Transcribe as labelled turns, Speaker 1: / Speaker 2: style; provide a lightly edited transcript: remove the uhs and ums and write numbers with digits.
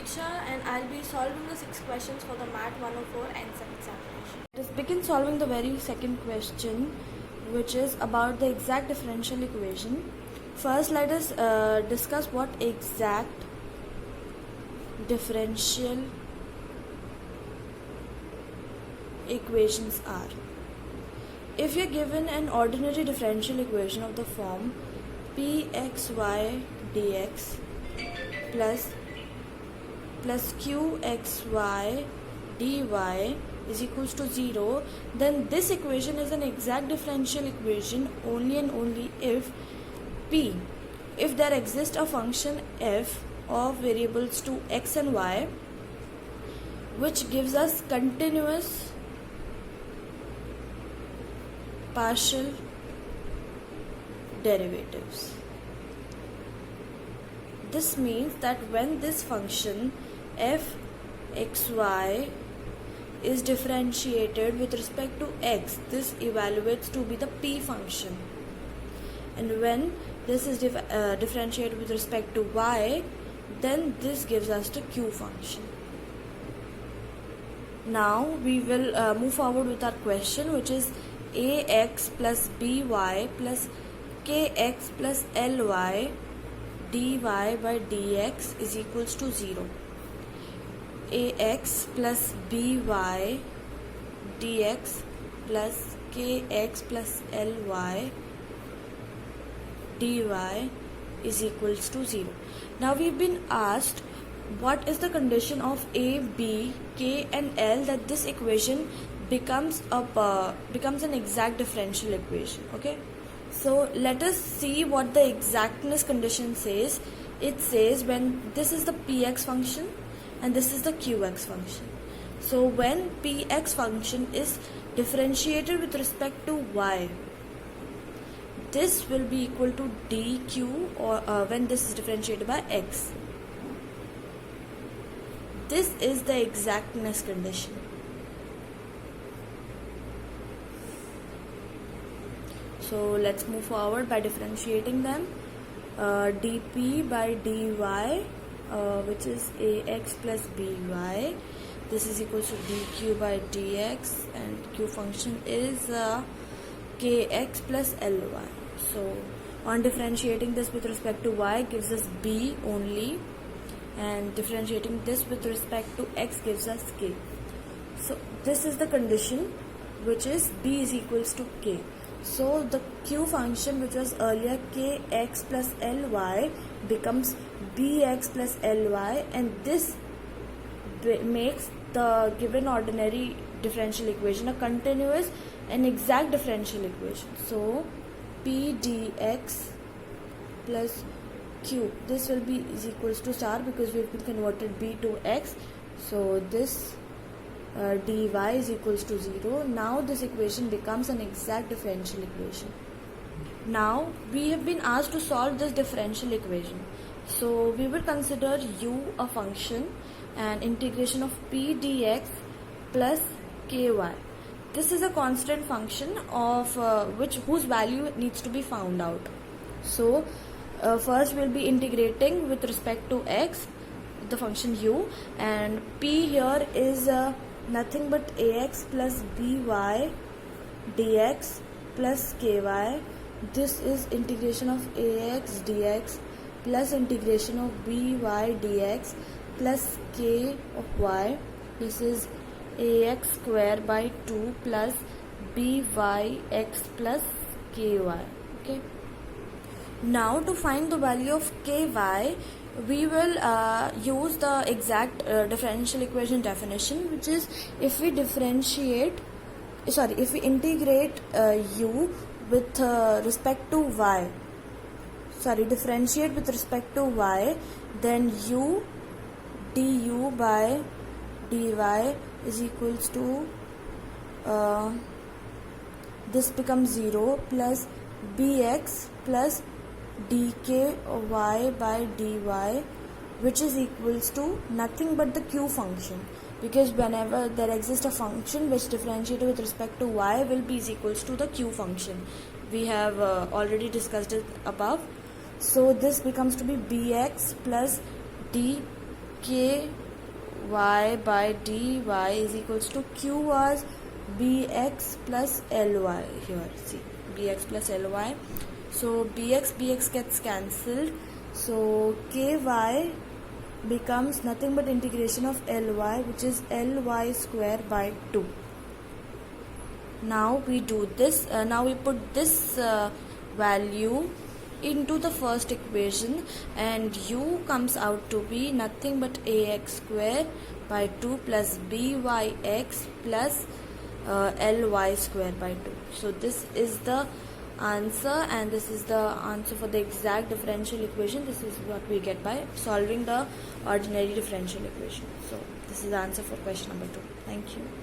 Speaker 1: Diksha and I'll be solving the 6 questions for the Math 104 NSET examination. Let us begin solving the very second question, which is about the exact differential equation. First, let us discuss what exact differential equations are. If you're given an ordinary differential equation of the form pxy dx plus qxy dy is equals to 0, then this equation is an exact differential equation only and only if if there exists a function f of variables to x and y which gives us continuous partial derivatives. This means that when this function f xy is differentiated with respect to x, this evaluates to be the p function, and when this is differentiated with respect to y, then this gives us the q function. Now we will move forward with our question, which is ax plus by plus kx plus ly dy by dx is equals to 0. Ax plus by dx plus kx plus ly dy is equals to 0. Now we've been asked what is the condition of a, b, k and l that this equation becomes an exact differential equation. Okay, so let us see what the exactness condition says. It says when this is the px function and this is the qx function. So when px function is differentiated with respect to y, this will be equal to dq, or when this is differentiated by x. This is the exactness condition. So let's move forward by differentiating them. Dp by dy, which is ax plus by, this is equal to dq by dx, and q function is kx plus ly. So on differentiating this with respect to y gives us b only, and differentiating this with respect to x gives us k. So this is the condition, which is b is equals to k. So the q function, which was earlier kx plus ly, becomes bx plus ly, and this makes the given ordinary differential equation a continuous and exact differential equation. So p dx plus q, this will be is equals to star because we've been converted b to x. So this dy is equals to 0. Now this equation becomes an exact differential equation. Now we have been asked to solve this differential equation. So we will consider u a function and integration of p dx plus ky. This is a constant function of whose value needs to be found out. So first we'll be integrating with respect to x, the function u, and p here is nothing but ax plus by dx plus ky. This is integration of ax dx plus integration of by dx plus k of y. This is ax square by 2 plus byx plus ky. Okay. Now to find the value of ky, we will use the exact differential equation definition, which is if we integrate u with respect to y, differentiate with respect to y, then u du by dy is equals to this becomes 0 plus bx plus dky by dy, which is equals to nothing but the q function, because whenever there exists a function which differentiated with respect to y will be is equals to the q function. We have already discussed it above. So this becomes to be bx plus dy ky by dy is equals to q was bx plus ly. Here see, bx plus ly. So bx gets cancelled, so ky becomes nothing but integration of ly, which is ly square by 2. Now we do this, now we put this value into the first equation, and u comes out to be nothing but ax square by 2 plus byx plus ly square by 2. So this is the answer, and this is the answer for the exact differential equation. This is what we get by solving the ordinary differential equation. So this is the answer for question number 2. Thank you.